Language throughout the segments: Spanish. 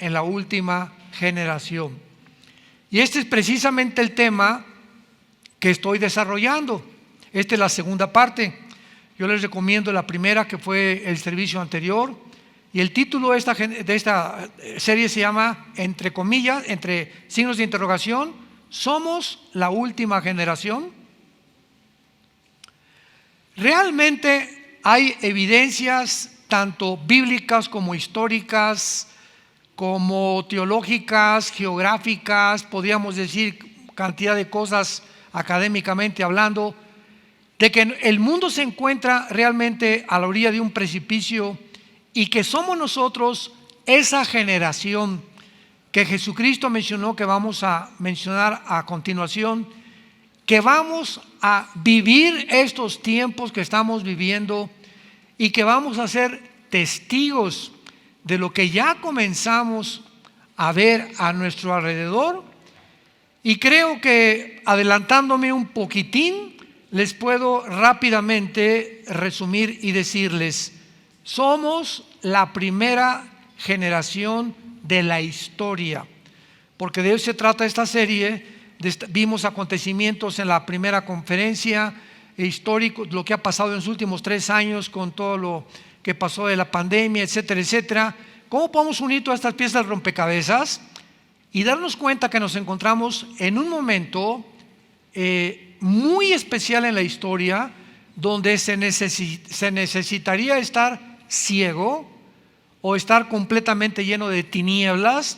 en la última generación. Y este es precisamente el tema que estoy desarrollando. Esta es la segunda parte. Yo les recomiendo la primera, que fue el servicio anterior, y el título de esta serie se llama, entre comillas, entre signos de interrogación, ¿somos la última generación? Realmente hay evidencias tanto bíblicas como históricas, como teológicas, geográficas, podríamos decir cantidad de cosas académicamente hablando, de que el mundo se encuentra realmente a la orilla de un precipicio y que somos nosotros esa generación que Jesucristo mencionó, que vamos a mencionar a continuación, que vamos a vivir estos tiempos que estamos viviendo y que vamos a ser testigos de lo que ya comenzamos a ver a nuestro alrededor. Y creo que, adelantándome un poquitín, les puedo rápidamente resumir y decirles: somos la primera generación de la historia, porque de eso se trata esta serie. Vimos acontecimientos en la primera conferencia histórica, lo que ha pasado en los últimos 3 años con todo lo que pasó de la pandemia, etcétera, etcétera. ¿Cómo podemos unir todas estas piezas de rompecabezas y darnos cuenta que nos encontramos en un momento muy especial en la historia, donde se necesitaría estar ciego o estar completamente lleno de tinieblas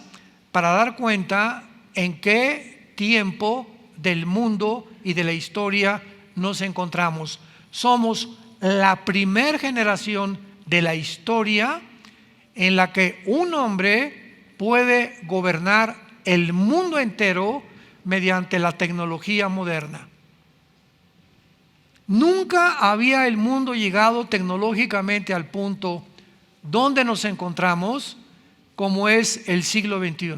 para dar cuenta en qué tiempo del mundo y de la historia nos encontramos? Somos la primera generación de la historia en la que un hombre puede gobernar el mundo entero mediante la tecnología moderna. Nunca había el mundo llegado tecnológicamente al punto donde nos encontramos como es el siglo XXI.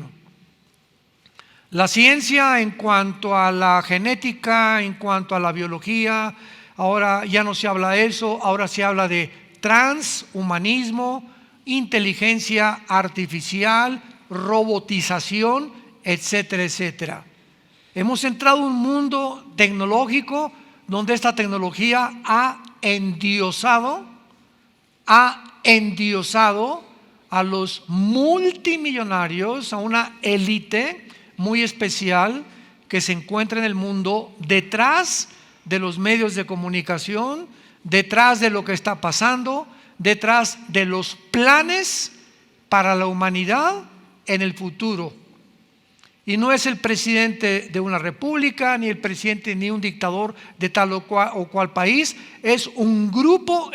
La ciencia en cuanto a la genética, en cuanto a la biología, ahora ya no se habla de eso, ahora se habla de transhumanismo, inteligencia artificial, robotización, etcétera, etcétera. Hemos entrado en un mundo tecnológico donde esta tecnología ha endiosado a los multimillonarios, a una élite muy especial que se encuentra en el mundo detrás de los medios de comunicación, detrás de lo que está pasando, detrás de los planes para la humanidad en el futuro. Y no es el presidente de una república, ni el presidente, ni un dictador de tal o cual país. Es un grupo,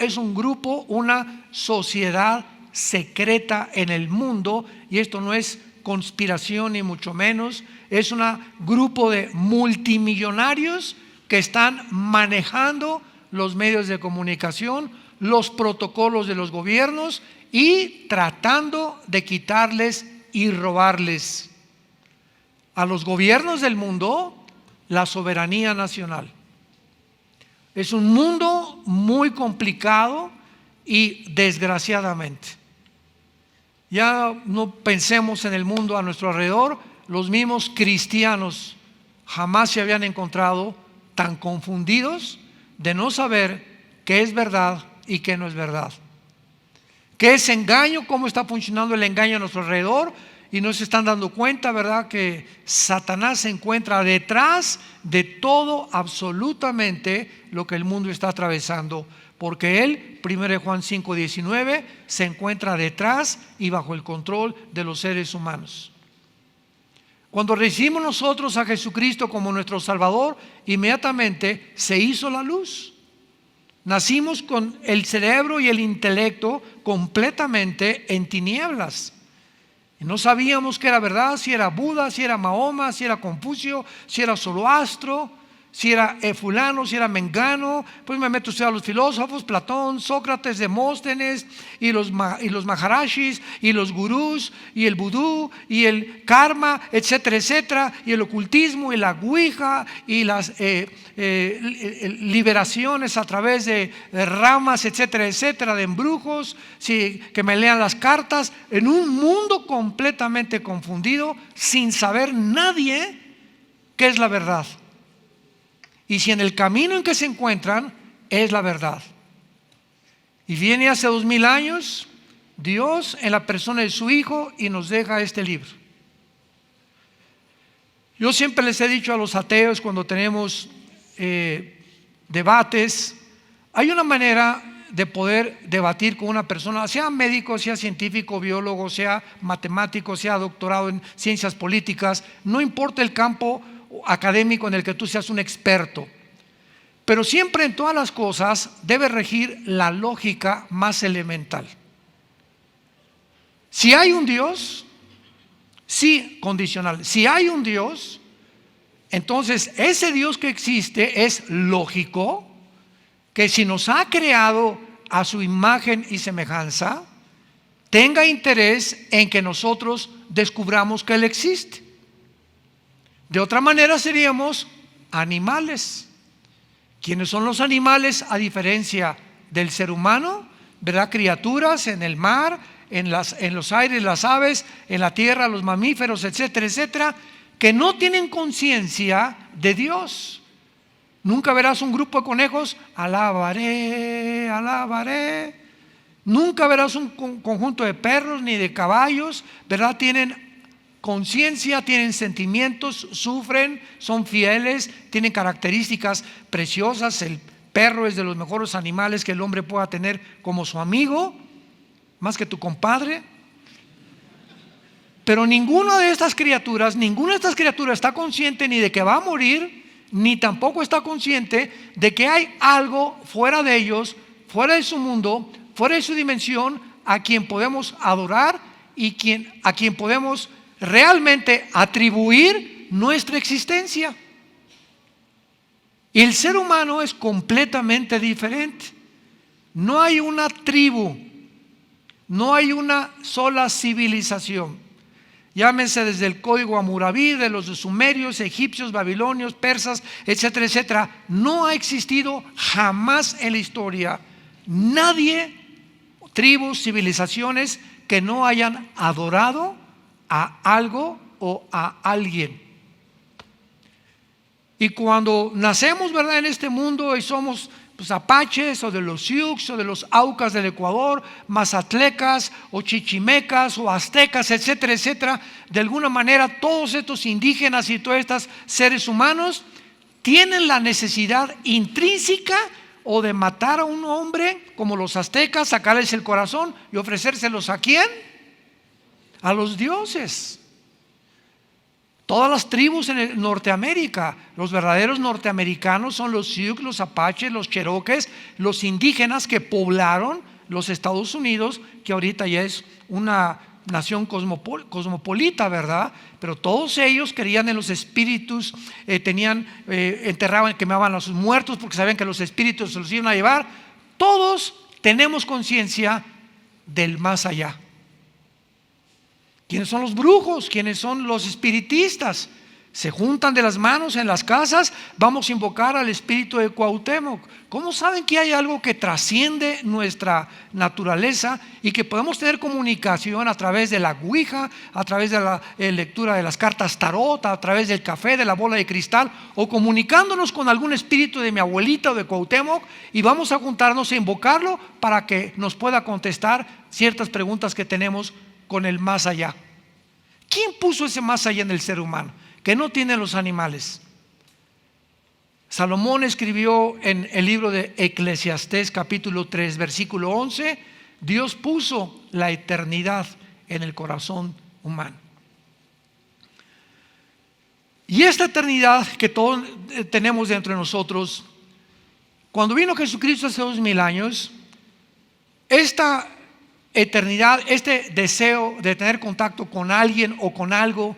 una sociedad secreta en el mundo. Y esto no es conspiración ni mucho menos. Es un grupo de multimillonarios que están manejando los medios de comunicación, los protocolos de los gobiernos y tratando de quitarles y robarles a los gobiernos del mundo la soberanía nacional. Es un mundo muy complicado y desgraciadamente, ya no pensemos en el mundo a nuestro alrededor. Los mismos cristianos jamás se habían encontrado tan confundidos de no saber qué es verdad y qué no es verdad, qué es engaño, cómo está funcionando el engaño a nuestro alrededor. Y no se están dando cuenta, ¿verdad?, que Satanás se encuentra detrás de todo, absolutamente lo que el mundo está atravesando, porque él, 1 Juan 5:19, se encuentra detrás y bajo el control de los seres humanos. Cuando recibimos nosotros a Jesucristo como nuestro Salvador, inmediatamente se hizo la luz. Nacimos con el cerebro y el intelecto completamente en tinieblas. Y no sabíamos qué era verdad, si era Buda, si era Mahoma, si era Confucio, si era Zoroastro, si era fulano, si era mengano. Pues me meto usted a los filósofos, Platón, Sócrates, Demóstenes, y los maharashis, y los gurús, y el vudú, y el karma, etcétera, etcétera, y el ocultismo, y la ouija, y las liberaciones a través de ramas, etcétera, etcétera, de embrujos, sí, que me lean las cartas, en un mundo completamente confundido, sin saber nadie qué es la verdad. Y si en el camino en que se encuentran es la verdad. Y viene hace 2000 años Dios en la persona de su Hijo y nos deja este libro. Yo siempre les he dicho a los ateos cuando tenemos debates, hay una manera de poder debatir con una persona, sea médico, sea científico, biólogo, sea matemático, sea doctorado en ciencias políticas, no importa el campo académico en el que tú seas un experto, pero siempre en todas las cosas debe regir la lógica más elemental. Si hay un Dios, sí, condicional, si hay un Dios, entonces ese Dios que existe es lógico que si nos ha creado a su imagen y semejanza, tenga interés en que nosotros descubramos que Él existe. De otra manera seríamos animales. ¿Quiénes son los animales a diferencia del ser humano? ¿Verdad? Criaturas en el mar, en los aires, las aves, en la tierra, los mamíferos, etcétera, etcétera, que no tienen conciencia de Dios. Nunca verás un grupo de conejos, alabaré, alabaré. Nunca verás un conjunto de perros ni de caballos, ¿verdad? Tienen conciencia, tienen sentimientos, sufren, son fieles, tienen características preciosas. El perro es de los mejores animales que el hombre pueda tener como su amigo, más que tu compadre. Pero ninguna de estas criaturas está consciente ni de que va a morir, ni tampoco está consciente de que hay algo fuera de ellos, fuera de su mundo, fuera de su dimensión, a quien podemos adorar y a quien podemos realmente atribuir nuestra existencia. Y el ser humano es completamente diferente. No hay una tribu, no hay una sola civilización. Llámense desde el código Hammurabi, de los sumerios, egipcios, babilonios, persas, etcétera, etcétera. No ha existido jamás en la historia nadie, tribus, civilizaciones que no hayan adorado a algo o a alguien. Y cuando nacemos, ¿verdad?, en este mundo y somos apaches o de los Sioux o de los Aucas del Ecuador, mazatlecas o chichimecas o aztecas, etcétera, etcétera, de alguna manera todos estos indígenas y todos estos seres humanos tienen la necesidad intrínseca o de matar a un hombre como los aztecas, sacarles el corazón y ofrecérselos ¿a quién? A los dioses. Todas las tribus en Norteamérica, los verdaderos norteamericanos son los Sioux, los apaches, los cherokees, los indígenas que poblaron los Estados Unidos, que ahorita ya es una nación cosmopolita, ¿verdad? Pero todos ellos creían en los espíritus, enterraban, quemaban a sus muertos porque sabían que los espíritus se los iban a llevar. Todos tenemos conciencia del más allá. ¿Quiénes son los brujos? ¿Quiénes son los espiritistas? Se juntan de las manos en las casas, vamos a invocar al espíritu de Cuauhtémoc. ¿Cómo saben que hay algo que trasciende nuestra naturaleza y que podemos tener comunicación a través de la ouija, a través de la lectura de las cartas tarot, a través del café, de la bola de cristal, o comunicándonos con algún espíritu de mi abuelita o de Cuauhtémoc, y vamos a juntarnos a invocarlo para que nos pueda contestar ciertas preguntas que tenemos con el más allá? ¿Quién puso ese más allá en el ser humano que no tienen los animales? Salomón escribió en el libro de Eclesiastés capítulo 3 versículo 11: Dios puso la eternidad en el corazón humano. Y esta eternidad que todos tenemos dentro de nosotros, cuando vino Jesucristo hace 2000 años, esta eternidad, este deseo de tener contacto con alguien o con algo,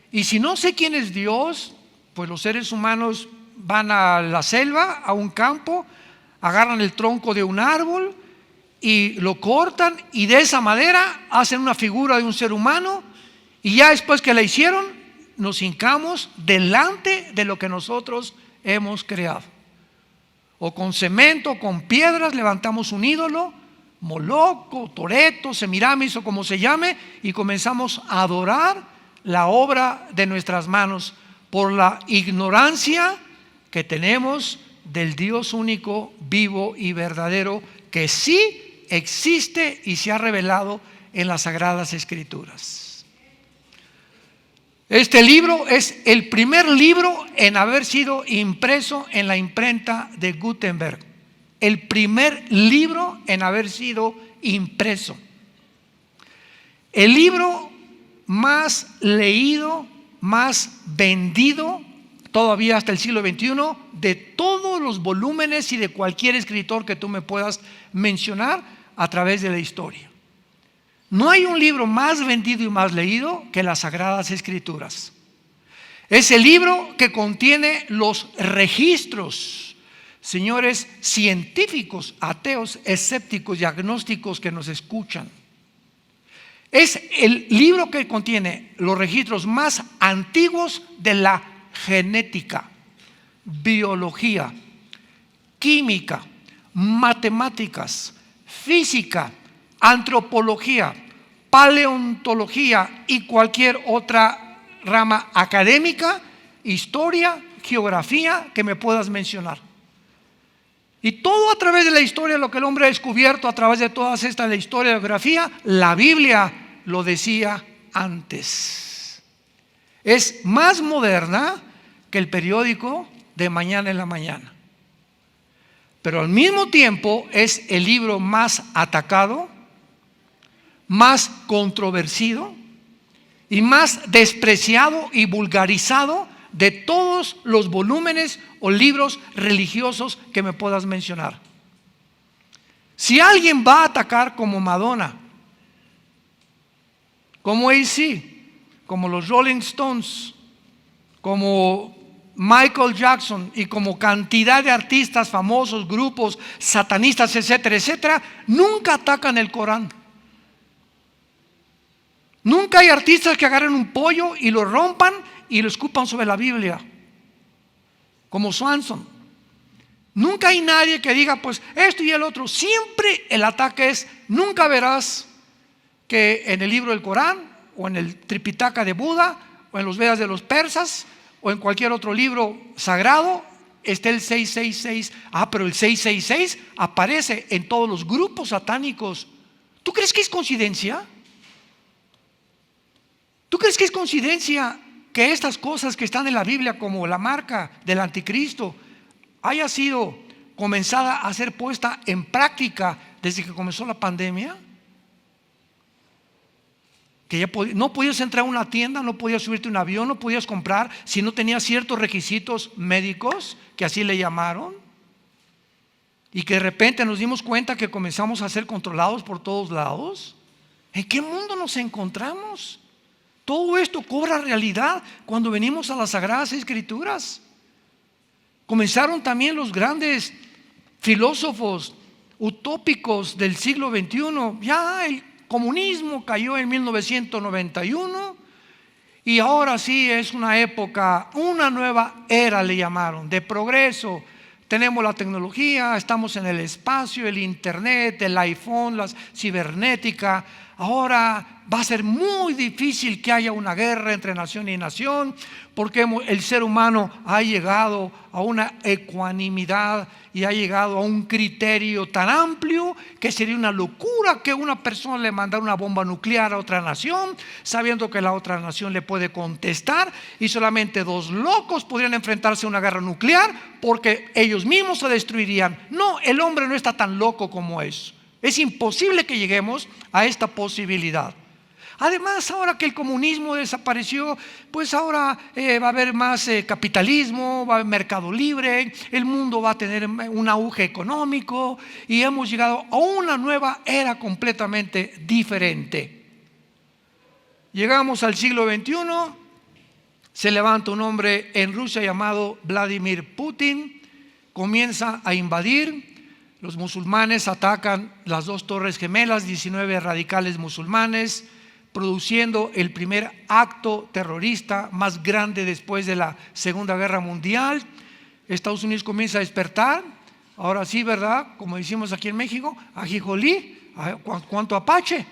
y si no sé quién es Dios, pues los seres humanos van a la selva, a un campo, agarran el tronco de un árbol y lo cortan, y de esa madera hacen una figura de un ser humano, y ya después que la hicieron, nos hincamos delante de lo que nosotros hemos creado. O con cemento, o con piedras, levantamos un ídolo, Moloc, Toreto, Semiramis o como se llame, y comenzamos a adorar la obra de nuestras manos por la ignorancia que tenemos del Dios único, vivo y verdadero, que sí existe y se ha revelado en las Sagradas Escrituras. Este libro es el primer libro en haber sido impreso en la imprenta de Gutenberg. El primer libro en haber sido impreso. El libro más leído, más vendido, todavía hasta el siglo XXI, de todos los volúmenes y de cualquier escritor que tú me puedas mencionar a través de la historia. No hay un libro más vendido y más leído que las Sagradas Escrituras. Es el libro que contiene los registros, señores científicos, ateos, escépticos y agnósticos que nos escuchan. Es el libro que contiene los registros más antiguos de la genética, biología, química, matemáticas, física, antropología, paleontología y cualquier otra rama académica, historia, geografía que me puedas mencionar. Y todo a través de la historia, lo que el hombre ha descubierto a través de todas estas, la historia, la geografía, la Biblia lo decía antes. Es más moderna que el periódico de mañana en la mañana. Pero al mismo tiempo es el libro más atacado, más controvertido y más despreciado y vulgarizado de todos los volúmenes o libros religiosos que me puedas mencionar. Si alguien va a atacar como Madonna, como AC, como los Rolling Stones, como Michael Jackson y como cantidad de artistas famosos, grupos satanistas, etcétera, etcétera, nunca atacan el Corán. Nunca hay artistas que agarren un pollo y lo rompan y lo escupan sobre la Biblia, como Swanson. Nunca hay nadie que diga pues esto y el otro. Siempre el ataque es: nunca verás que en el libro del Corán o en el Tripitaka de Buda o en los Vedas de los persas o en cualquier otro libro sagrado esté el 666. Pero el 666 aparece en todos los grupos satánicos. ¿Tú crees que es coincidencia? ¿Tú crees que es coincidencia que estas cosas que están en la Biblia, como la marca del anticristo, haya sido comenzada a ser puesta en práctica desde que comenzó la pandemia? Que ya no podías entrar a una tienda, no podías subirte a un avión, no podías comprar si no tenías ciertos requisitos médicos, que así le llamaron, y que de repente nos dimos cuenta que comenzamos a ser controlados por todos lados. ¿En qué mundo nos encontramos? Todo esto cobra realidad cuando venimos a las Sagradas Escrituras. Comenzaron también los grandes filósofos utópicos del siglo XXI. Ya el comunismo cayó en 1991 y ahora sí es una época, una nueva era le llamaron, de progreso. Tenemos la tecnología, estamos en el espacio, el internet, el iPhone, la cibernética. Ahora va a ser muy difícil que haya una guerra entre nación y nación, porque el ser humano ha llegado a una ecuanimidad y ha llegado a un criterio tan amplio que sería una locura que una persona le mandara una bomba nuclear a otra nación, sabiendo que la otra nación le puede contestar, y solamente dos locos podrían enfrentarse a una guerra nuclear porque ellos mismos se destruirían. No, el hombre no está tan loco como eso. Es imposible que lleguemos a esta posibilidad. Además, ahora que el comunismo desapareció, pues ahora va a haber más capitalismo, va a haber mercado libre, el mundo va a tener un auge económico y hemos llegado a una nueva era completamente diferente. Llegamos al siglo XXI, Se levanta un hombre en Rusia llamado Vladimir Putin, comienza a invadir. Los musulmanes atacan las dos torres gemelas, 19 radicales musulmanes, produciendo el primer acto terrorista más grande después de la Segunda Guerra Mundial. Estados Unidos comienza a despertar. Ahora sí, ¿verdad? Como decimos aquí en México, ajijolí, cuánto apache.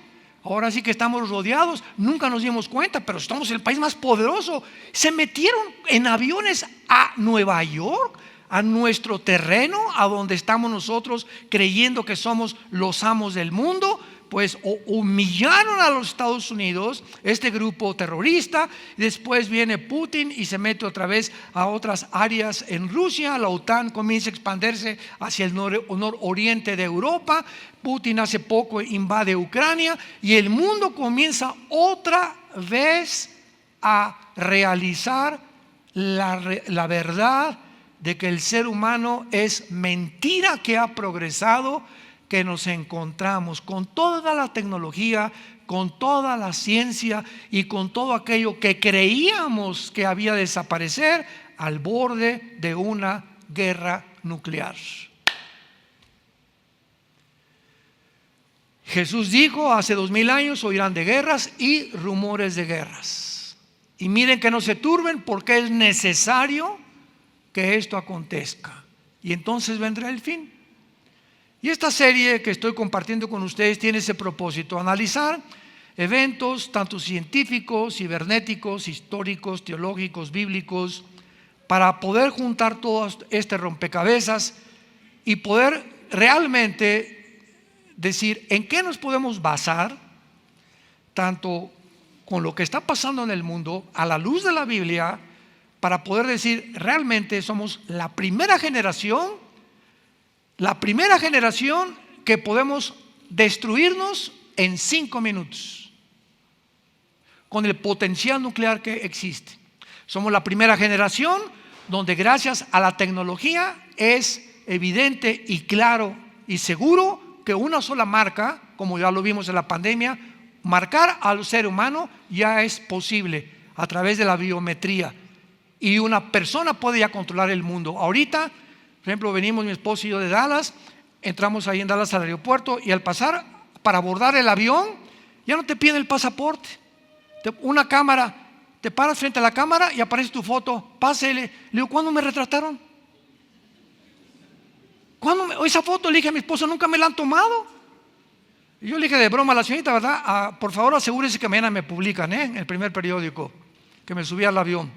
Ahora sí que estamos rodeados, nunca nos dimos cuenta, pero estamos en el país más poderoso. Se metieron en aviones a Nueva York, a nuestro terreno, a donde estamos nosotros creyendo que somos los amos del mundo. Pues humillaron a los Estados Unidos, este grupo terrorista. Después viene Putin y se mete otra vez a otras áreas en Rusia. La OTAN comienza a expandirse hacia el nororiente de Europa. Putin hace poco invade Ucrania y el mundo comienza otra vez a realizar la verdad de que el ser humano es mentira que ha progresado, que nos encontramos con toda la tecnología, con toda la ciencia y con todo aquello que creíamos que había de desaparecer al borde de una guerra nuclear. Jesús dijo hace 2000 años: oirán de guerras y rumores de guerras. Y miren que no se turben, porque es necesario que esto acontezca, y entonces vendrá el fin. Y esta serie que estoy compartiendo con ustedes tiene ese propósito: analizar eventos tanto científicos, cibernéticos, históricos, teológicos, bíblicos, para poder juntar todo este rompecabezas y poder realmente decir en qué nos podemos basar, tanto con lo que está pasando en el mundo a la luz de la Biblia, para poder decir realmente somos la primera generación que podemos destruirnos en 5 minutos con el potencial nuclear que existe. Somos la primera generación donde gracias a la tecnología es evidente y claro y seguro que una sola marca, como ya lo vimos en la pandemia, marcar al ser humano ya es posible a través de la biometría. Y una persona puede ya controlar el mundo. Ahorita, por ejemplo, venimos mi esposo y yo de Dallas, entramos ahí en Dallas al aeropuerto, y al pasar para abordar el avión, ya no te piden el pasaporte. Una cámara, te paras frente a la cámara y aparece tu foto, pásele. Le digo: ¿cuándo me retrataron? Esa foto, le dije a mi esposo, nunca me la han tomado. Y yo le dije de broma a la señorita, ¿verdad? Por favor, asegúrese que mañana me publican en el primer periódico que me subí al avión.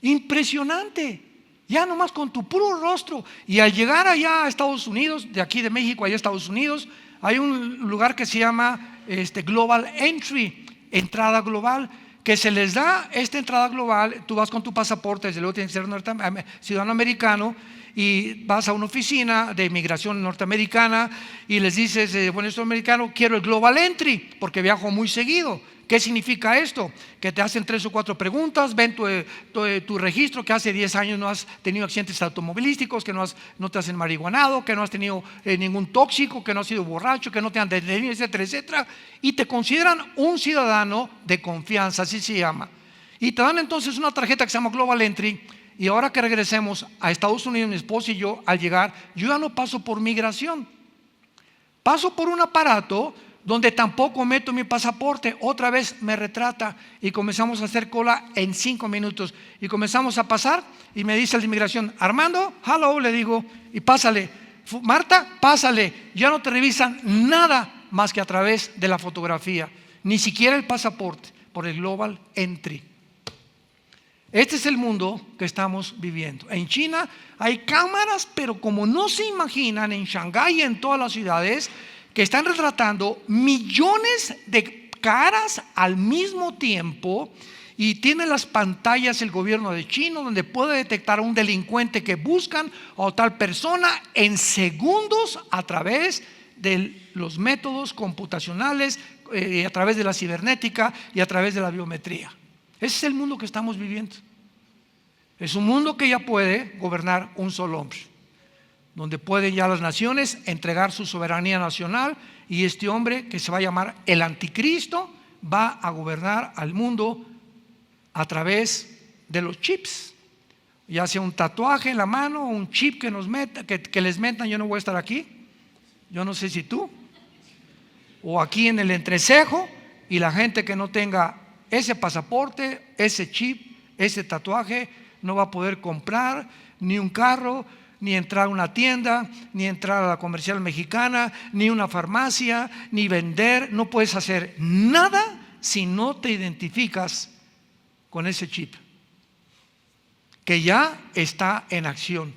Impresionante, ya nomás con tu puro rostro. Y al llegar allá a Estados Unidos, de aquí de México allá a Estados Unidos, hay un lugar que se llama Global Entry, entrada global, que se les da esta entrada global. Tú vas con tu pasaporte, desde luego tienes que ser ciudadano americano, y vas a una oficina de inmigración norteamericana y les dices: bueno, estoy americano, quiero el Global Entry porque viajo muy seguido. ¿Qué significa esto? Que te hacen 3 o 4 preguntas, ven tu registro, que hace 10 años no has tenido accidentes automovilísticos, que no te has marihuanado, que no has tenido ningún tóxico, que no has sido borracho, que no te han detenido, etcétera, etcétera. Y te consideran un ciudadano de confianza, así se llama. Y te dan entonces una tarjeta que se llama Global Entry. Y ahora que regresemos a Estados Unidos, mi esposo y yo, al llegar, yo ya no paso por migración, paso por un aparato donde tampoco meto mi pasaporte. Otra vez me retrata y comenzamos a hacer cola en 5 minutos. Y comenzamos a pasar y me dice el de inmigración: Armando, hello, le digo, y pásale. Marta, pásale. Ya no te revisan nada más que a través de la fotografía, ni siquiera el pasaporte, por el Global Entry. Este es el mundo que estamos viviendo. En China hay cámaras, pero como no se imaginan, en Shanghái y en todas las ciudades, que están retratando millones de caras al mismo tiempo, y tiene las pantallas el gobierno de China donde puede detectar a un delincuente que buscan o tal persona en segundos a través de los métodos computacionales, a través de la cibernética y a través de la biometría. Ese es el mundo que estamos viviendo. Es un mundo que ya puede gobernar un solo hombre, donde pueden ya las naciones entregar su soberanía nacional, y este hombre, que se va a llamar el anticristo, va a gobernar al mundo a través de los chips, ya sea un tatuaje en la mano o un chip que que les metan. Yo no voy a estar aquí, yo no sé si tú, o aquí en el entrecejo, y la gente que no tenga ese pasaporte, ese chip, ese tatuaje, no va a poder comprar ni un carro, ni entrar a una tienda, ni entrar a la comercial mexicana, ni una farmacia, ni vender. No puedes hacer nada si no te identificas con ese chip, que ya está en acción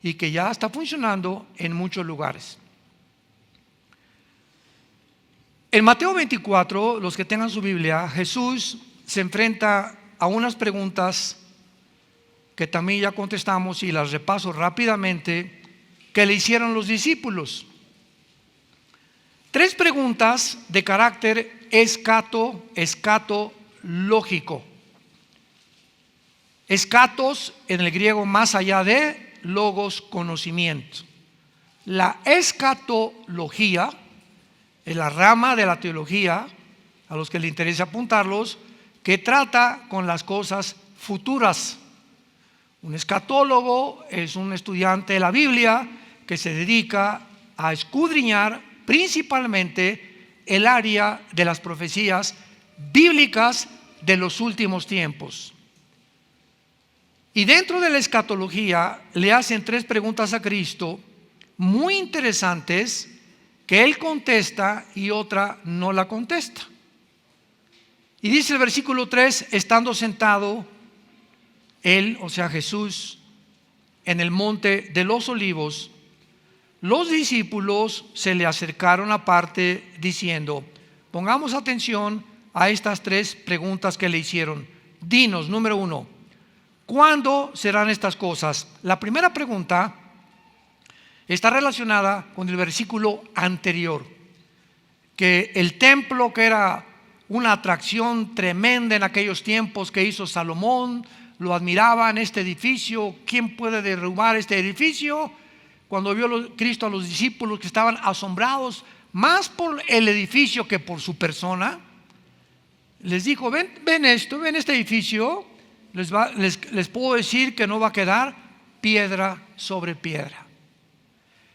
y que ya está funcionando en muchos lugares. En Mateo 24, los que tengan su Biblia, Jesús se enfrenta a unas preguntas que también ya contestamos y las repaso rápidamente, que le hicieron los discípulos. 3 preguntas de carácter escatológico. Escatos en el griego, más allá de, logos, conocimiento. La escatología es la rama de la teología, a los que les interesa apuntarlos, que trata con las cosas futuras. Un escatólogo es un estudiante de la Biblia que se dedica a escudriñar principalmente el área de las profecías bíblicas de los últimos tiempos. Y dentro de la escatología le hacen 3 preguntas a Cristo muy interesantes, que Él contesta y otra no la contesta. Y dice el versículo 3: estando sentado Él, o sea Jesús, en el monte de los olivos, los discípulos se le acercaron aparte diciendo: pongamos atención a estas 3 preguntas que le hicieron. Dinos, número 1, ¿cuándo serán estas cosas? La primera pregunta está relacionada con el versículo anterior, que el templo, que era una atracción tremenda en aquellos tiempos que hizo Salomón, lo admiraban, este edificio. ¿Quién puede derrumbar este edificio? Cuando vio Cristo a los discípulos, que estaban asombrados más por el edificio que por su persona, les dijo: ven este edificio. Les puedo decir que no va a quedar piedra sobre piedra.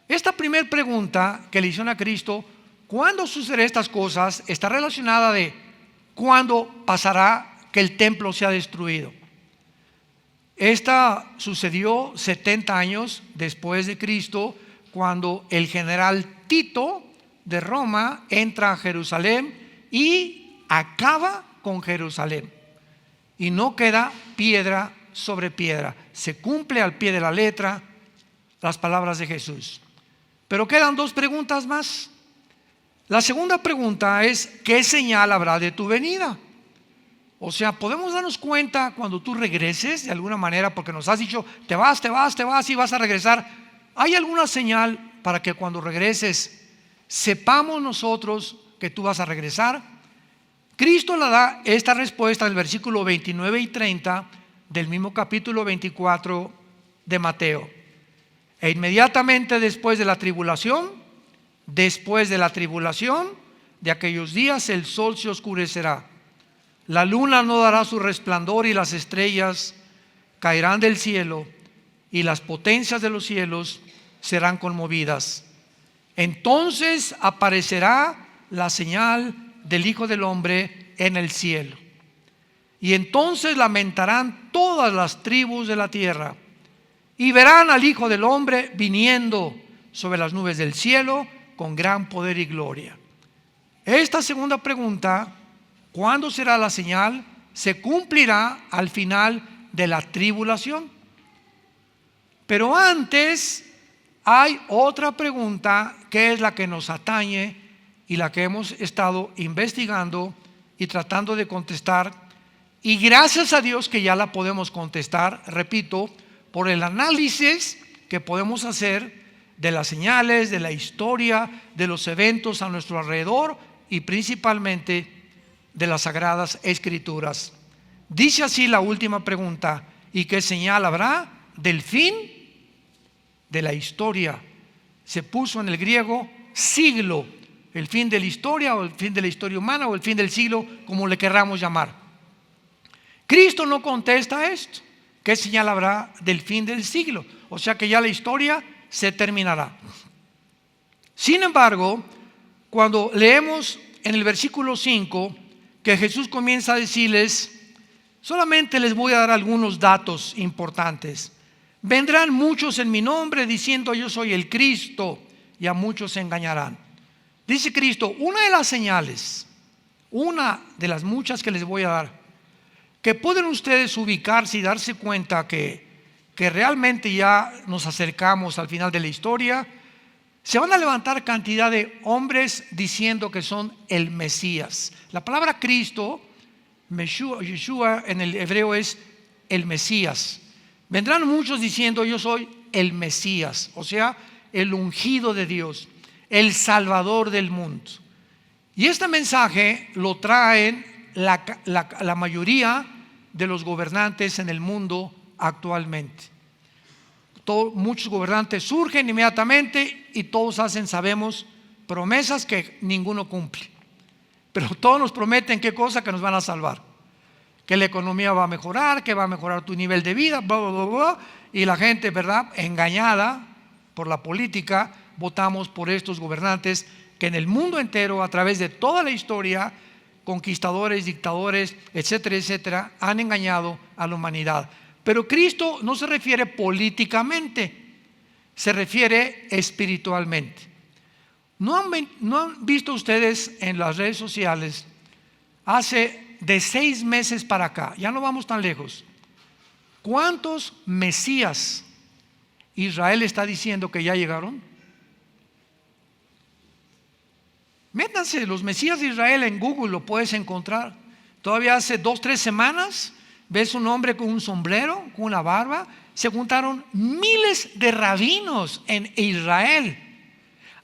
Esta primera pregunta que le hicieron a Cristo, ¿cuándo sucederán estas cosas?, está relacionada de cuándo pasará que el templo sea destruido. Esta sucedió 70 años después de Cristo, cuando el general Tito de Roma entra a Jerusalén y acaba con Jerusalén, y no queda piedra sobre piedra. Se cumple al pie de la letra las palabras de Jesús. Pero quedan 2 preguntas más. La segunda pregunta es: ¿qué señal habrá de tu venida? O sea, podemos darnos cuenta cuando tú regreses de alguna manera, porque nos has dicho te vas y vas a regresar. ¿Hay alguna señal para que cuando regreses sepamos nosotros que tú vas a regresar? Cristo le da esta respuesta en el versículo 29 y 30 del mismo capítulo 24 de Mateo. E inmediatamente después de la tribulación de aquellos días, el sol se oscurecerá, la luna no dará su resplandor, y las estrellas caerán del cielo, y las potencias de los cielos serán conmovidas. Entonces aparecerá la señal del Hijo del Hombre en el cielo, y entonces lamentarán todas las tribus de la tierra, y verán al Hijo del Hombre viniendo sobre las nubes del cielo con gran poder y gloria. Esta segunda pregunta, ¿cuándo será la señal?, se cumplirá al final de la tribulación. Pero antes hay otra pregunta, que es la que nos atañe y la que hemos estado investigando y tratando de contestar, y gracias a Dios que ya la podemos contestar, repito, por el análisis que podemos hacer de las señales, de la historia, de los eventos a nuestro alrededor y principalmente de las Sagradas Escrituras. Dice así la última pregunta: ¿y qué señal habrá del fin de la historia? Se puso en el griego siglo, el fin de la historia, o el fin de la historia humana, o el fin del siglo, como le querramos llamar. Cristo no contesta esto. ¿Qué señal habrá del fin del siglo? O sea que ya la historia se terminará. Sin embargo, cuando leemos en el versículo 5 que Jesús comienza a decirles, solamente les voy a dar algunos datos importantes. Vendrán muchos en mi nombre diciendo yo soy el Cristo, y a muchos se engañarán. Dice Cristo, una de las señales, una de las muchas que les voy a dar, que pueden ustedes ubicarse y darse cuenta que realmente ya nos acercamos al final de la historia. Se van a levantar cantidad de hombres diciendo que son el Mesías. La palabra Cristo, Yeshua en el hebreo es el Mesías. Vendrán muchos diciendo yo soy el Mesías, o sea, el ungido de Dios, el Salvador del mundo. Y este mensaje lo traen la mayoría de los gobernantes en el mundo actualmente. Muchos gobernantes surgen inmediatamente y todos hacen, sabemos, promesas que ninguno cumple. Pero todos nos prometen qué cosa, que nos van a salvar, que la economía va a mejorar, que va a mejorar tu nivel de vida, bla, bla, bla, bla. Y la gente, ¿verdad?, engañada por la política, votamos por estos gobernantes que en el mundo entero, a través de toda la historia, conquistadores, dictadores, etcétera, etcétera, han engañado a la humanidad. Pero Cristo no se refiere políticamente, se refiere espiritualmente. ¿No han visto ustedes en las redes sociales, hace de 6 meses para acá, ya no vamos tan lejos, cuántos Mesías Israel está diciendo que ya llegaron? Métanse los Mesías de Israel en Google, lo puedes encontrar. Todavía hace 2-3 semanas ves un hombre con un sombrero, con una barba. Se juntaron miles de rabinos en Israel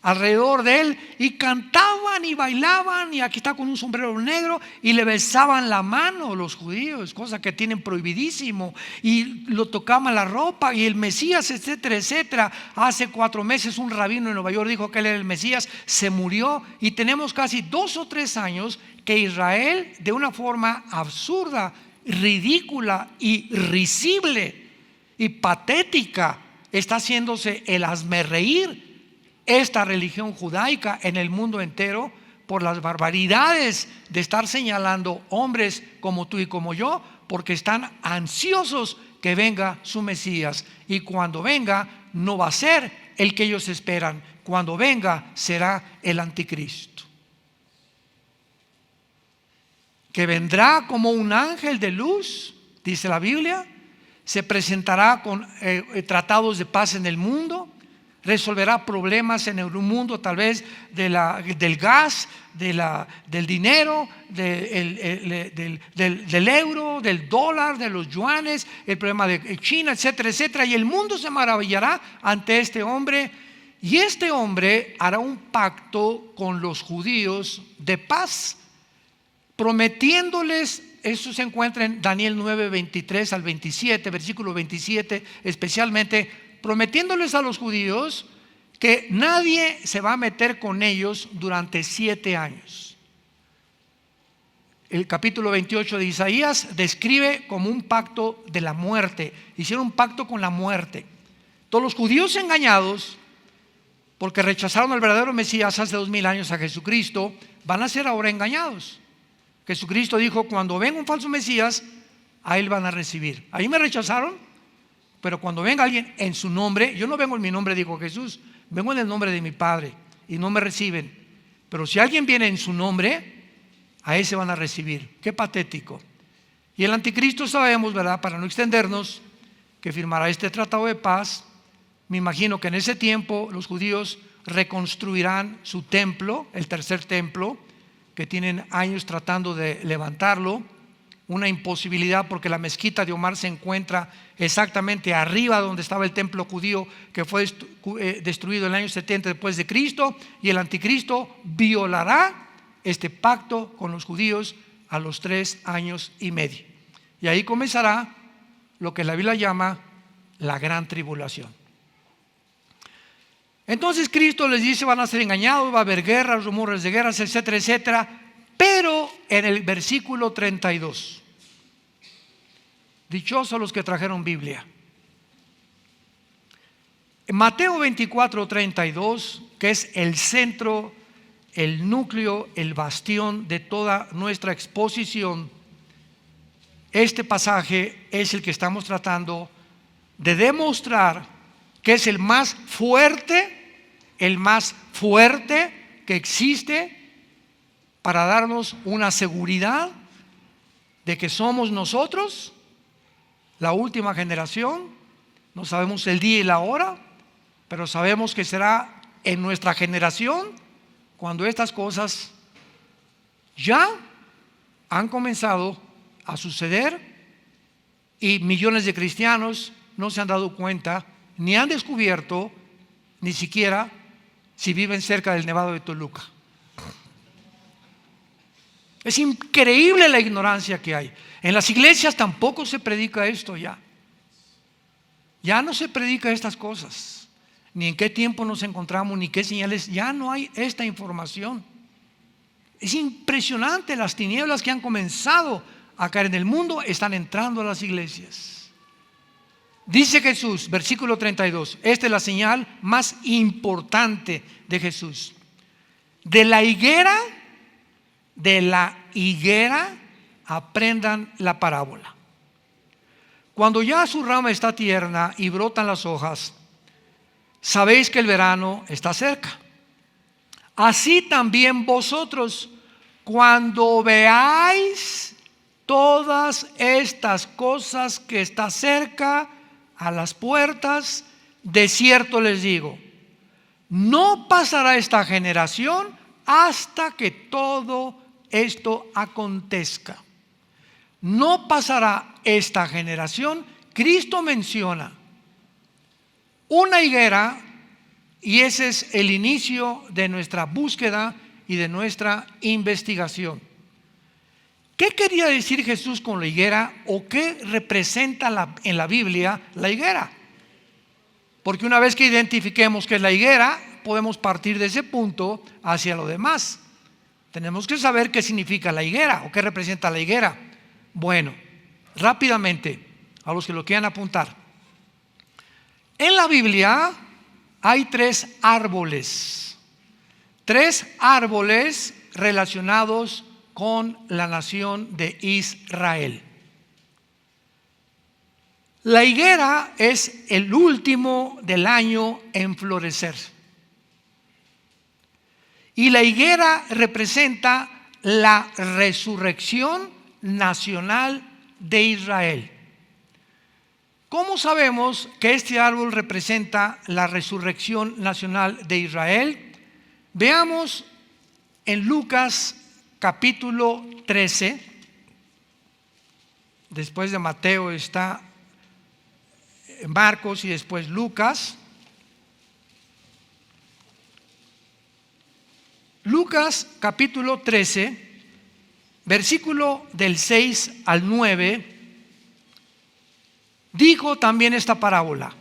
alrededor de él y cantaban y bailaban, y aquí está con un sombrero negro, y le besaban la mano los judíos, cosa que tienen prohibidísimo, y lo tocaban la ropa, y el Mesías, etcétera, etcétera. Hace 4 meses un rabino en Nueva York dijo que él era el Mesías, se murió, y tenemos casi 2 o 3 años que Israel, de una forma absurda, ridícula y risible y patética, está haciéndose el hazmerreír esta religión judaica en el mundo entero por las barbaridades de estar señalando hombres como tú y como yo, porque están ansiosos que venga su Mesías, y cuando venga no va a ser el que ellos esperan. Cuando venga será el anticristo, que vendrá como un ángel de luz, dice la Biblia. Se presentará con tratados de paz en el mundo, resolverá problemas en el mundo, tal vez del gas, del dinero, del euro, del dólar, de los yuanes, el problema de China, etcétera, etcétera. Y el mundo se maravillará ante este hombre, y este hombre hará un pacto con los judíos de paz, prometiéndoles. Esto se encuentra en Daniel 9, 23 al 27, versículo 27 especialmente, prometiéndoles a los judíos que nadie se va a meter con ellos durante 7 años. El capítulo 28 de Isaías describe como un pacto de la muerte. Hicieron un pacto con la muerte. Todos los judíos engañados, porque rechazaron al verdadero Mesías hace 2000 años, a Jesucristo, van a ser ahora engañados. Jesucristo dijo: cuando venga un falso Mesías, a él van a recibir. Ahí me rechazaron, pero cuando venga alguien en su nombre, yo no vengo en mi nombre, dijo Jesús, vengo en el nombre de mi Padre, y no me reciben. Pero si alguien viene en su nombre, a ese van a recibir. Qué patético. Y el anticristo, sabemos, ¿verdad?, para no extendernos, que firmará este tratado de paz. Me imagino que en ese tiempo los judíos reconstruirán su templo, el tercer templo, que tienen años tratando de levantarlo. Una imposibilidad, porque la mezquita de Omar se encuentra exactamente arriba donde estaba el templo judío, que fue destruido en el año 70 después de Cristo. Y el anticristo violará este pacto con los judíos a los 3 años y medio, y ahí comenzará lo que la Biblia llama la gran tribulación. Entonces Cristo les dice: van a ser engañados, va a haber guerras, rumores de guerras, etcétera, etcétera. Pero en el versículo 32 Dichosos los que trajeron Biblia. En Mateo 24:32, que es el centro, el núcleo, el bastión de toda nuestra exposición, este pasaje es el que estamos tratando de demostrar que es el más fuerte que existe para darnos una seguridad de que somos nosotros, la última generación. No sabemos el día y la hora, pero sabemos que será en nuestra generación cuando estas cosas ya han comenzado a suceder y millones de cristianos no se han dado cuenta ni han descubierto ni siquiera si viven cerca del Nevado de Toluca. Es increíble la ignorancia que hay. En las iglesias tampoco se predica esto ya. Ya no se predica estas cosas. Ni en qué tiempo nos encontramos, ni qué señales. Ya no hay esta información. Es impresionante las tinieblas que han comenzado a caer en el mundo, están entrando a las iglesias. Dice Jesús, versículo 32, esta es la señal más importante de Jesús. De la higuera aprendan la parábola. Cuando ya su rama está tierna y brotan las hojas, sabéis que el verano está cerca. Así también vosotros, cuando veáis todas estas cosas que está cerca a las puertas, de cierto les digo, no pasará esta generación hasta que todo esto acontezca. No pasará esta generación. Cristo menciona una higuera y ese es el inicio de nuestra búsqueda y de nuestra investigación. ¿Qué quería decir Jesús con la higuera o qué representa en la Biblia la higuera? Porque una vez que identifiquemos qué es la higuera, podemos partir de ese punto hacia lo demás. Tenemos que saber qué significa la higuera o qué representa la higuera. Bueno, rápidamente, a los que lo quieran apuntar. En la Biblia hay tres árboles relacionados con la nación de Israel. La higuera es el último del año en florecer. Y la higuera representa la resurrección nacional de Israel. ¿Cómo sabemos que este árbol representa la resurrección nacional de Israel? Veamos en Lucas capítulo 13. Después de Mateo está Marcos y después Lucas. Lucas capítulo 13, versículo del 6 al 9, dijo también esta parábola.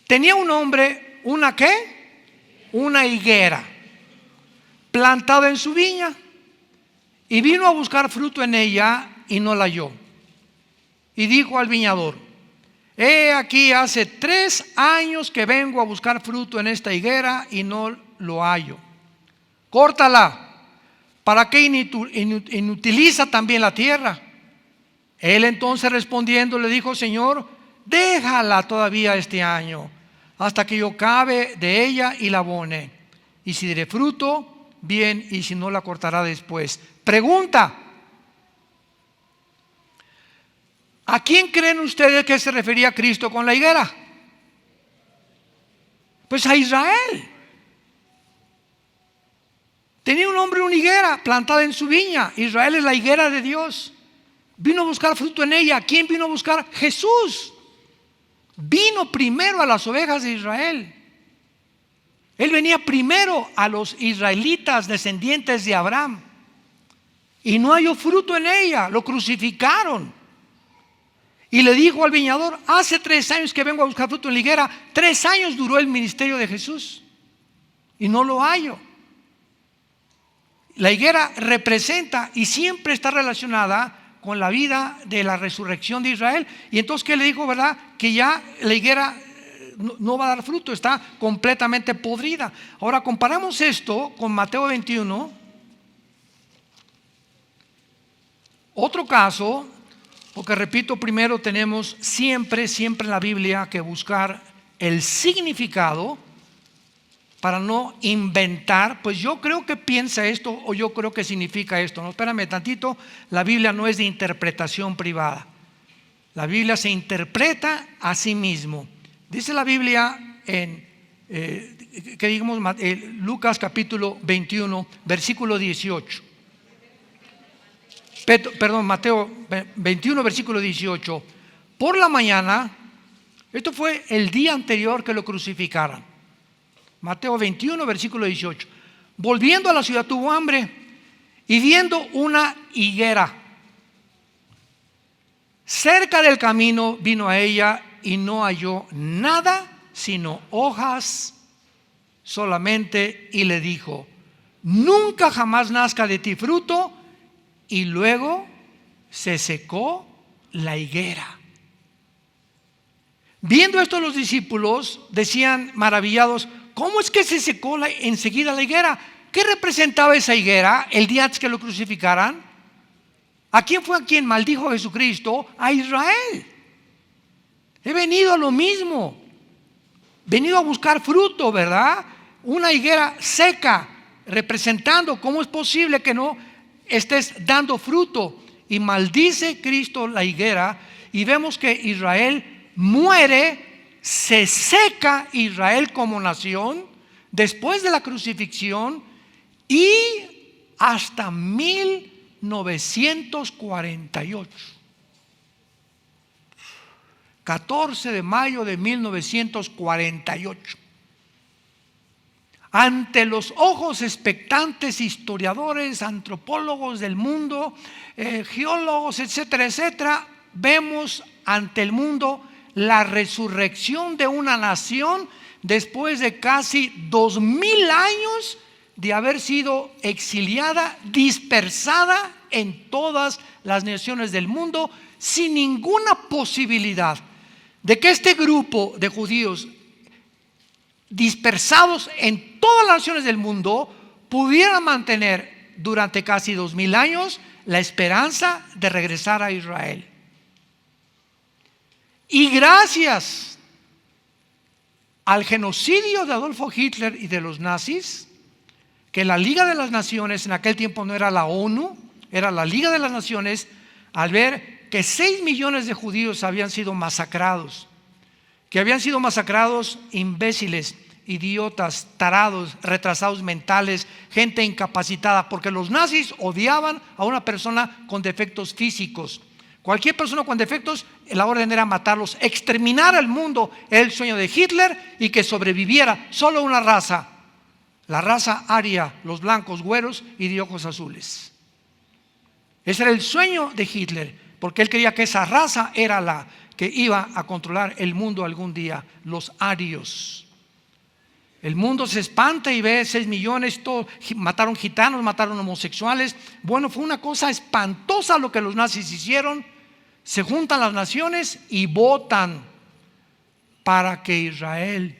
Tenía un hombre, ¿una qué? Una higuera plantada en su viña y vino a buscar fruto en ella y no la halló. Y dijo al viñador: he aquí hace 3 años que vengo a buscar fruto en esta higuera y no lo hallo. Córtala. ¿Para qué inutiliza también la tierra? Él entonces respondiendo le dijo: Señor, déjala todavía este año, hasta que yo cabe de ella y la abone. Y si diere fruto, bien, y si no, la cortará después. Pregunta: ¿a quién creen ustedes que se refería Cristo con la higuera? Pues a Israel. Tenía un hombre una higuera plantada en su viña. Israel es la higuera de Dios. Vino a buscar fruto en ella. ¿Quién vino a buscar? Jesús. Vino primero a las ovejas de Israel. Él venía primero a los israelitas descendientes de Abraham. Y no halló fruto en ella. Lo crucificaron. Y le dijo al viñador: hace 3 años que vengo a buscar fruto en la higuera. 3 años duró el ministerio de Jesús y no lo hallo. La higuera representa y siempre está relacionada con la vida de la resurrección de Israel. Y entonces, ¿qué le dijo, verdad? Que ya la higuera no va a dar fruto, está completamente podrida. Ahora comparamos esto con Mateo 21. Otro caso, porque repito, primero tenemos siempre en la Biblia que buscar el significado para no inventar, pues yo creo que piensa esto o yo creo que significa esto. No, espérame tantito, la Biblia no es de interpretación privada. La Biblia se interpreta a sí mismo. Dice la Biblia en Lucas capítulo 21, versículo 18. Mateo 21, versículo 18. Por la mañana, esto fue el día anterior que lo crucificaran. Mateo 21, versículo 18. Volviendo a la ciudad tuvo hambre y viendo una higuera cerca del camino, vino a ella y no halló nada sino hojas solamente, y le dijo: nunca jamás nazca de ti fruto. Y luego se secó la higuera. Viendo esto, los discípulos decían maravillados: ¿cómo es que se secó enseguida la higuera? ¿Qué representaba esa higuera el día antes que lo crucificaran? ¿A quién fue a quien maldijo Jesucristo? A Israel. He venido a lo mismo, venido a buscar fruto, ¿verdad? Una higuera seca, representando cómo es posible que no estés dando fruto. Y maldice Cristo la higuera, y vemos que Israel muere, se seca Israel como nación después de la crucifixión, y hasta 1948, 14 de mayo de 1948, ante los ojos expectantes historiadores, antropólogos del mundo, geólogos, etcétera, etcétera, vemos ante el mundo la resurrección de una nación después de casi 2000 años de haber sido exiliada, dispersada en todas las naciones del mundo, sin ninguna posibilidad de que este grupo de judíos dispersados en todas las naciones del mundo pudieran mantener durante casi 2000 años la esperanza de regresar a Israel. Y gracias al genocidio de Adolfo Hitler y de los nazis, que la Liga de las Naciones, en aquel tiempo no era la ONU, era la Liga de las Naciones, al ver que 6 millones de judíos habían sido masacrados, que habían sido masacrados imbéciles, idiotas, tarados, retrasados mentales, gente incapacitada, porque los nazis odiaban a una persona con defectos físicos. Cualquier persona con defectos, la orden era matarlos, exterminar al mundo. Era el sueño de Hitler, y que sobreviviera solo una raza, la raza aria, los blancos, güeros y de ojos azules. Ese era el sueño de Hitler, porque él quería que esa raza era la que iba a controlar el mundo algún día, los arios. El mundo se espanta y ve 6 millones, todo, mataron gitanos, mataron homosexuales. Bueno, fue una cosa espantosa lo que los nazis hicieron. Se juntan las naciones y votan para que Israel,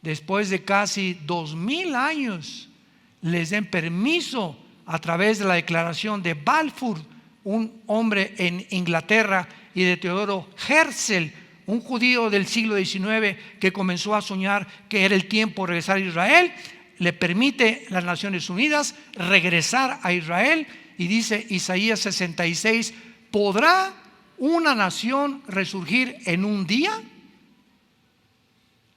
después de casi 2000 años, les den permiso a través de la declaración de Balfour, un hombre en Inglaterra, y de Teodoro Herzl, un judío del siglo XIX que comenzó a soñar que era el tiempo de regresar a Israel. Le permite las Naciones Unidas regresar a Israel, y dice Isaías 66: ¿podrá una nación resurgir en un día?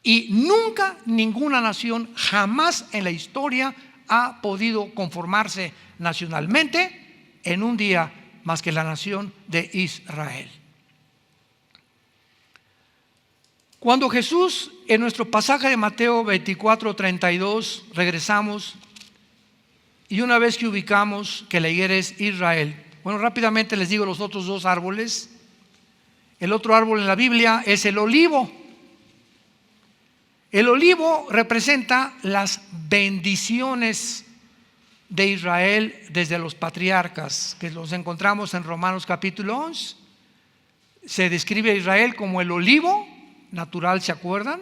Y nunca ninguna nación jamás en la historia ha podido conformarse nacionalmente en un día más que la nación de Israel. Cuando Jesús, en nuestro pasaje de Mateo 24:32, regresamos, y una vez que ubicamos que la higuera es Israel, bueno, rápidamente les digo los otros dos árboles. El otro árbol en la Biblia es el olivo. El olivo representa las bendiciones de Israel desde los patriarcas, que los encontramos en Romanos capítulo 11. Se describe a Israel como el olivo natural, ¿se acuerdan?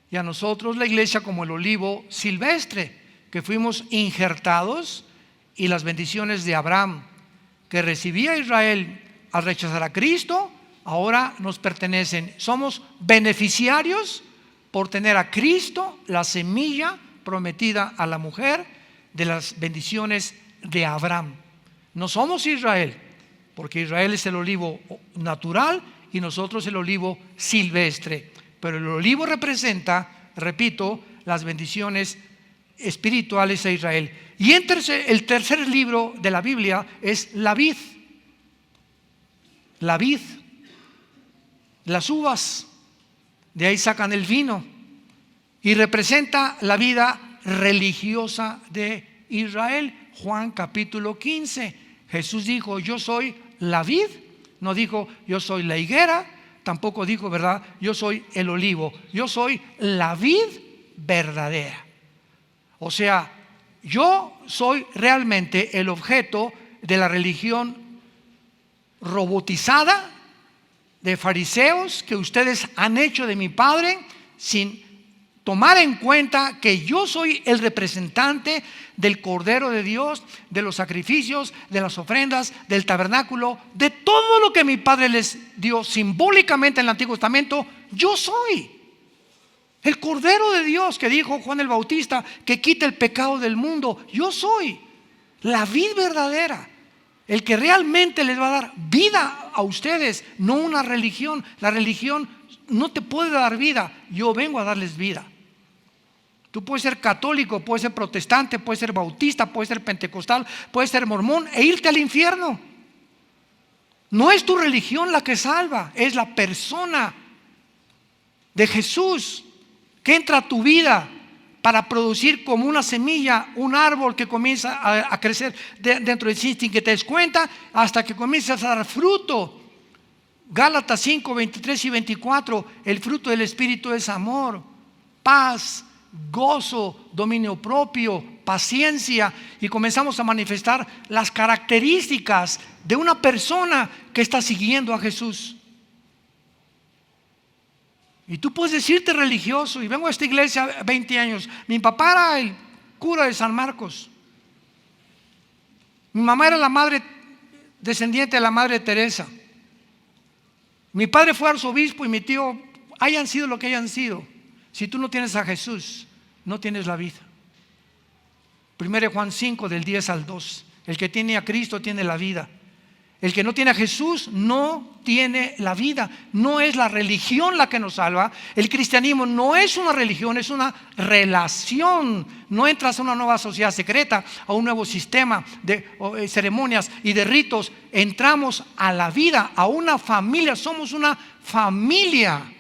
Y a nosotros la iglesia como el olivo silvestre, que fuimos injertados, y las bendiciones de Abraham que recibía Israel al rechazar a Cristo, ahora nos pertenecen. Somos beneficiarios por tener a Cristo, la semilla prometida a la mujer de las bendiciones de Abraham. No somos Israel, porque Israel es el olivo natural y nosotros el olivo silvestre. Pero el olivo representa, repito, las bendiciones espirituales a Israel. Y el tercer libro de la Biblia es la vid. La vid, las uvas, de ahí sacan el vino, y representa la vida religiosa de Israel. Juan capítulo 15, Jesús dijo: yo soy la vid. No dijo yo soy la higuera, tampoco dijo, ¿verdad?, yo soy el olivo. Yo soy la vid verdadera. O sea, yo soy realmente el objeto de la religión robotizada de fariseos que ustedes han hecho de mi Padre, sin tomar en cuenta que yo soy el representante del Cordero de Dios, de los sacrificios, de las ofrendas, del tabernáculo, de todo lo que mi Padre les dio simbólicamente en el Antiguo Testamento. Yo soy el Cordero de Dios que dijo Juan el Bautista, que quita el pecado del mundo. Yo soy la vid verdadera, el que realmente les va a dar vida a ustedes, no una religión. La religión no te puede dar vida, yo vengo a darles vida. Tú puedes ser católico, puedes ser protestante, puedes ser bautista, puedes ser pentecostal, puedes ser mormón e irte al infierno. No es tu religión la que salva, es la persona de Jesús que entra a tu vida para producir como una semilla, un árbol que comienza a crecer dentro de ti sin que te des cuenta, hasta que comienzas a dar fruto. Gálatas 5, 23 y 24, el fruto del Espíritu es amor, paz, gozo, dominio propio, paciencia, y comenzamos a manifestar las características de una persona que está siguiendo a Jesús. Y tú puedes decirte religioso, y vengo a esta iglesia 20 años. Mi papá era el cura de San Marcos, mi mamá era la madre descendiente de la Madre Teresa, mi padre fue arzobispo y mi tío, hayan sido lo que hayan sido. Si tú no tienes a Jesús, no tienes la vida. 1 Juan 5 del 10 al 2, el que tiene a Cristo tiene la vida. El que no tiene a Jesús no tiene la vida. No es la religión la que nos salva. El cristianismo no es una religión, es una relación. No entras a una nueva sociedad secreta, a un nuevo sistema de ceremonias y de ritos. Entramos a la vida, a una familia. Somos una familia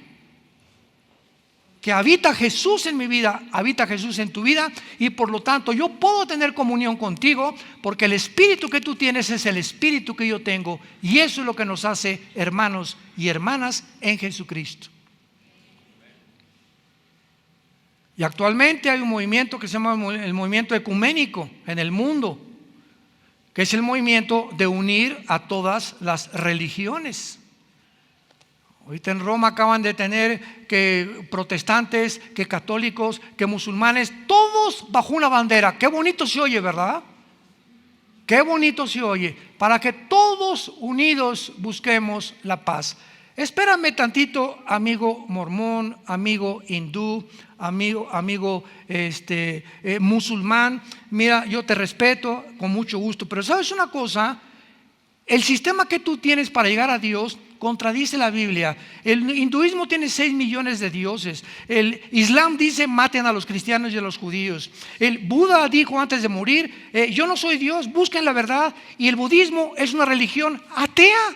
que habita Jesús en mi vida, habita Jesús en tu vida, y por lo tanto yo puedo tener comunión contigo porque el espíritu que tú tienes es el espíritu que yo tengo, y eso es lo que nos hace hermanos y hermanas en Jesucristo. Y actualmente hay un movimiento que se llama el movimiento ecuménico en el mundo, que es el movimiento de unir a todas las religiones. Ahorita en Roma acaban de tener que protestantes, que católicos, que musulmanes, todos bajo una bandera. Qué bonito se oye, ¿verdad? Qué bonito se oye. Para que todos unidos busquemos la paz. Espérame tantito, amigo mormón, amigo hindú, amigo musulmán. Mira, yo te respeto con mucho gusto, pero ¿sabes una cosa? El sistema que tú tienes para llegar a Dios contradice la Biblia. El hinduismo tiene 6 millones de dioses. El Islam dice maten a los cristianos y a los judíos. El Buda dijo antes de morir, yo no soy Dios, busquen la verdad. Y el budismo es una religión atea.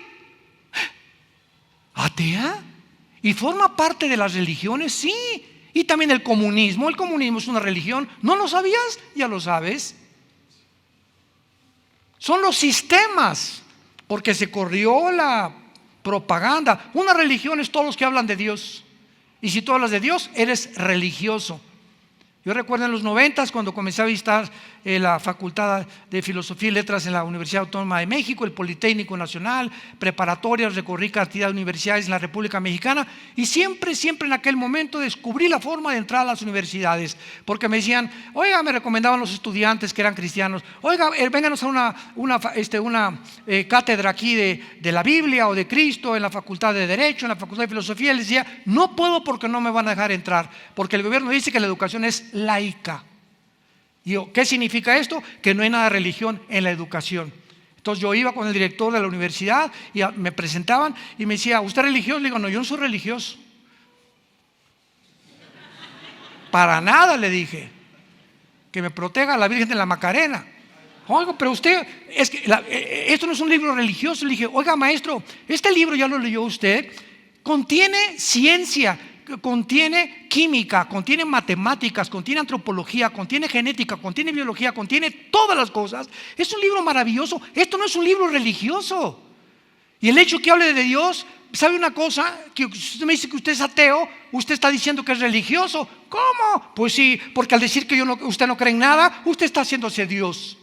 ¿Atea? ¿Y forma parte de las religiones? Sí. Y también el comunismo. El comunismo es una religión. ¿No lo sabías? Ya lo sabes. Son los sistemas, porque se corrió la propaganda. Una religión es todos los que hablan de Dios, y si tú hablas de Dios eres religioso. Yo recuerdo en los 90 cuando comencé a visitar la Facultad de Filosofía y Letras en la Universidad Autónoma de México, el Politécnico Nacional, preparatorias, recorrí cantidad de universidades en la República Mexicana y siempre en aquel momento descubrí la forma de entrar a las universidades, porque me decían, oiga, me recomendaban los estudiantes que eran cristianos, oiga, vénganos a una cátedra aquí de la Biblia o de Cristo en la Facultad de Derecho, en la Facultad de Filosofía. Y les decía, no puedo porque no me van a dejar entrar, porque el gobierno dice que la educación es laica. Y yo, ¿qué significa esto? Que no hay nada de religión en la educación. Entonces yo iba con el director de la universidad y me presentaban y me decía, ¿usted es religioso? Le digo, no, yo no soy religioso. Para nada, le dije. Que me proteja la Virgen de la Macarena. Oiga, pero usted, es que esto no es un libro religioso. Le dije, oiga, maestro, este libro ya lo leyó usted. Contiene ciencia, contiene química, contiene matemáticas, contiene antropología, contiene genética, contiene biología, contiene todas las cosas. Es un libro maravilloso. Esto no es un libro religioso. Y el hecho que hable de Dios, ¿sabe una cosa? Que usted me dice que usted es ateo, usted está diciendo que es religioso. ¿Cómo? Pues sí, porque al decir que usted no cree en nada, usted está haciéndose Dios.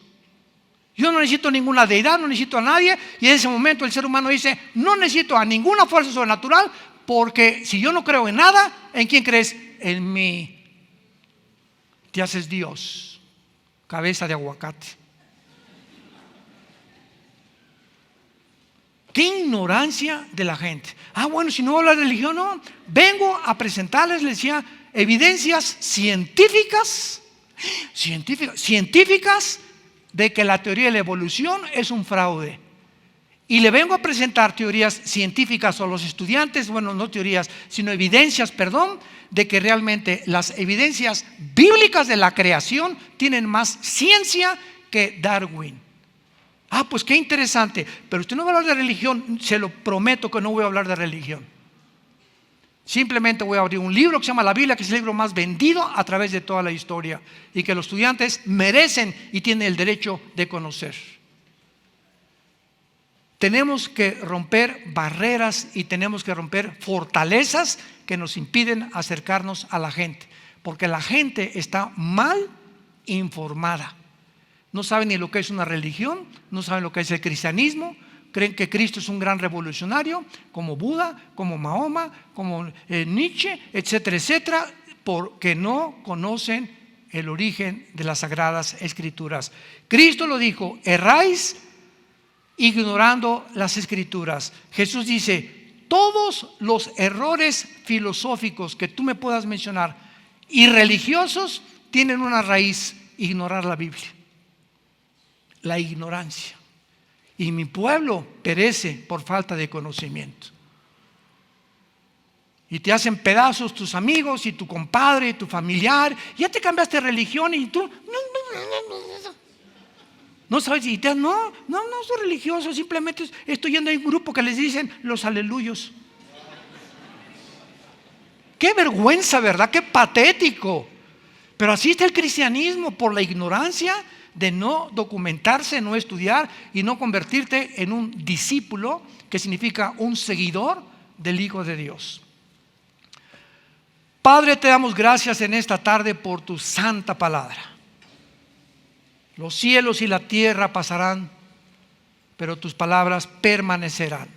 Yo no necesito ninguna deidad, no necesito a nadie. Y en ese momento el ser humano dice, no necesito a ninguna fuerza sobrenatural, porque si yo no creo en nada, ¿en quién crees? En mí. Te haces Dios, cabeza de aguacate. ¡Qué ignorancia de la gente! Bueno, si no voy a hablar de religión, no. Vengo a presentarles, les decía, evidencias científicas de que la teoría de la evolución es un fraude. Y le vengo a presentar teorías científicas a los estudiantes, bueno, no teorías, sino evidencias, de que realmente las evidencias bíblicas de la creación tienen más ciencia que Darwin. Pues qué interesante, pero usted no va a hablar de religión, se lo prometo que no voy a hablar de religión. Simplemente voy a abrir un libro que se llama la Biblia, que es el libro más vendido a través de toda la historia y que los estudiantes merecen y tienen el derecho de conocer. Tenemos que romper barreras y tenemos que romper fortalezas que nos impiden acercarnos a la gente, porque la gente está mal informada. No saben ni lo que es una religión, no saben lo que es el cristianismo, creen que Cristo es un gran revolucionario, como Buda, como Mahoma, como Nietzsche, etcétera, etcétera, porque no conocen el origen de las Sagradas Escrituras. Cristo lo dijo, erráis ignorando las Escrituras. Jesús dice, todos los errores filosóficos que tú me puedas mencionar y religiosos tienen una raíz, ignorar la Biblia. La ignorancia. Y mi pueblo perece por falta de conocimiento. Y te hacen pedazos tus amigos y tu compadre, tu familiar. Ya te cambiaste de religión y tú no sabes si no soy religioso, simplemente estoy yendo a un grupo que les dicen los aleluyos. Qué vergüenza, ¿verdad? Qué patético. Pero así está el cristianismo, por la ignorancia de no documentarse, no estudiar y no convertirte en un discípulo, que significa un seguidor del Hijo de Dios. Padre, te damos gracias en esta tarde por tu santa palabra. Los cielos y la tierra pasarán, pero tus palabras permanecerán.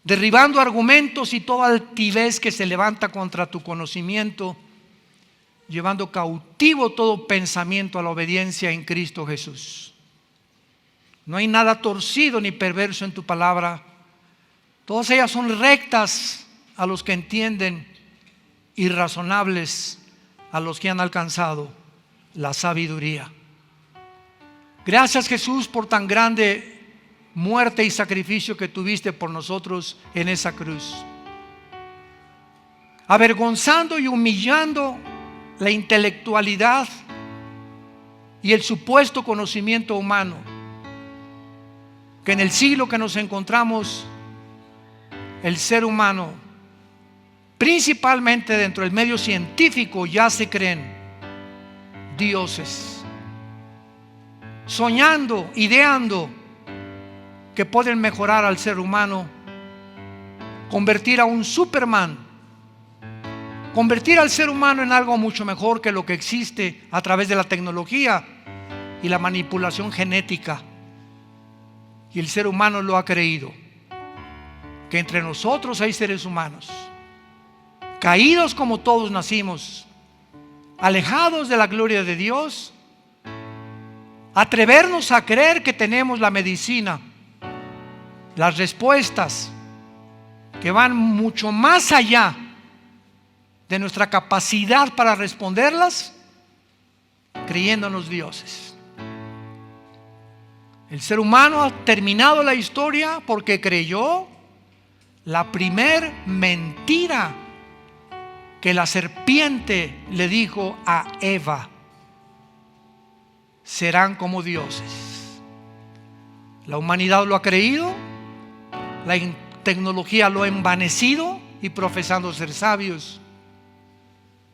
Derribando argumentos y toda altivez que se levanta contra tu conocimiento, llevando cautivo todo pensamiento a la obediencia en Cristo Jesús. No hay nada torcido ni perverso en tu palabra. Todas ellas son rectas a los que entienden y razonables a los que han alcanzado la sabiduría. Gracias, Jesús, por tan grande muerte y sacrificio que tuviste por nosotros en esa cruz, avergonzando y humillando la intelectualidad y el supuesto conocimiento humano, que en el siglo que nos encontramos, el ser humano, principalmente dentro del medio científico, ya se creen dioses, soñando, ideando que pueden mejorar al ser humano, convertir a un Superman, convertir al ser humano en algo mucho mejor que lo que existe a través de la tecnología y la manipulación genética. Y el ser humano lo ha creído, que entre nosotros hay seres humanos caídos como todos nacimos, alejados de la gloria de Dios. Atrevernos a creer que tenemos la medicina, las respuestas que van mucho más allá de nuestra capacidad para responderlas, creyéndonos dioses. El ser humano ha terminado la historia porque creyó la primer mentira que la serpiente le dijo a Eva: serán como dioses. La humanidad lo ha creído, la tecnología lo ha envanecido y profesando ser sabios,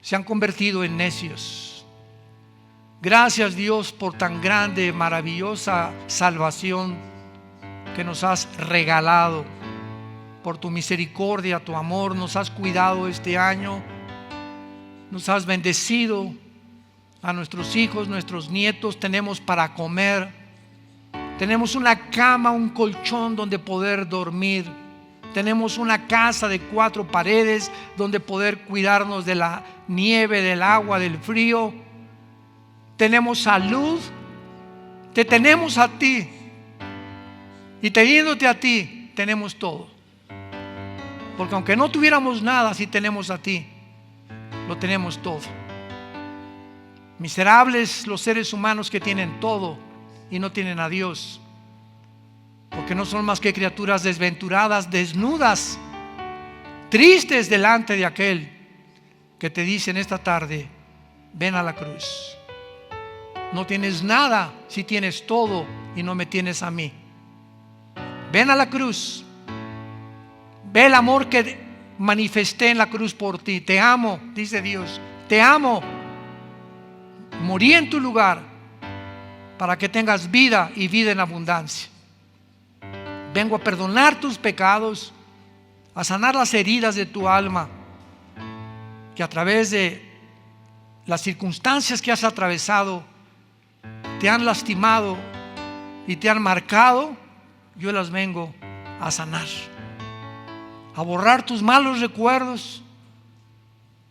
se han convertido en necios. Gracias, Dios, por tan grande, maravillosa salvación que nos has regalado. Por tu misericordia, tu amor, nos has cuidado este año, nos has bendecido a nuestros hijos, nuestros nietos. Tenemos para comer, tenemos una cama, un colchón donde poder dormir, tenemos una casa de 4 paredes donde poder cuidarnos de la nieve, del agua, del frío. Tenemos salud, te tenemos a ti, y teniéndote a ti tenemos todo. Porque aunque no tuviéramos nada, si tenemos a ti, lo tenemos todo. Miserables los seres humanos que tienen todo y no tienen a Dios, porque no son más que criaturas desventuradas, desnudas, tristes delante de aquel que te dice en esta tarde: ven a la cruz. No tienes nada si tienes todo y no me tienes a mí. Ven a la cruz. Ve el amor que manifesté en la cruz por ti. Te amo, dice Dios, te amo. Morí en tu lugar para que tengas vida y vida en abundancia. Vengo a perdonar tus pecados, a sanar las heridas de tu alma, que a través de las circunstancias que has atravesado te han lastimado y te han marcado. Yo las vengo a sanar, a borrar tus malos recuerdos,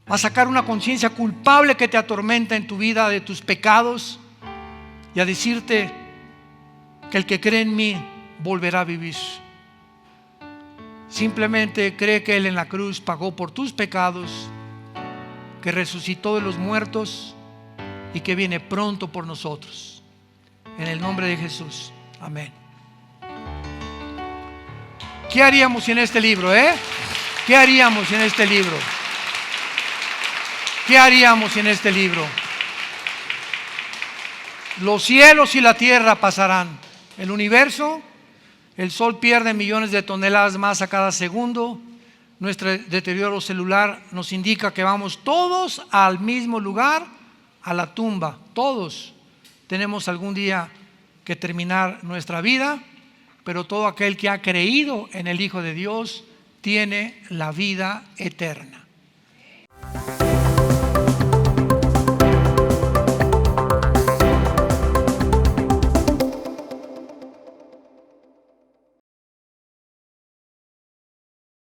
a sacar una conciencia culpable que te atormenta en tu vida de tus pecados, y a decirte que el que cree en mí volverá a vivir. Simplemente cree que Él en la cruz pagó por tus pecados, que resucitó de los muertos y que viene pronto por nosotros. En el nombre de Jesús, amén. ¿Qué haríamos sin este libro, ¿Qué haríamos sin este libro? ¿Qué haríamos sin este libro? Los cielos y la tierra pasarán. El universo, el sol pierde millones de toneladas más a cada segundo. Nuestro deterioro celular nos indica que vamos todos al mismo lugar, a la tumba. Todos tenemos algún día que terminar nuestra vida, pero todo aquel que ha creído en el Hijo de Dios tiene la vida eterna.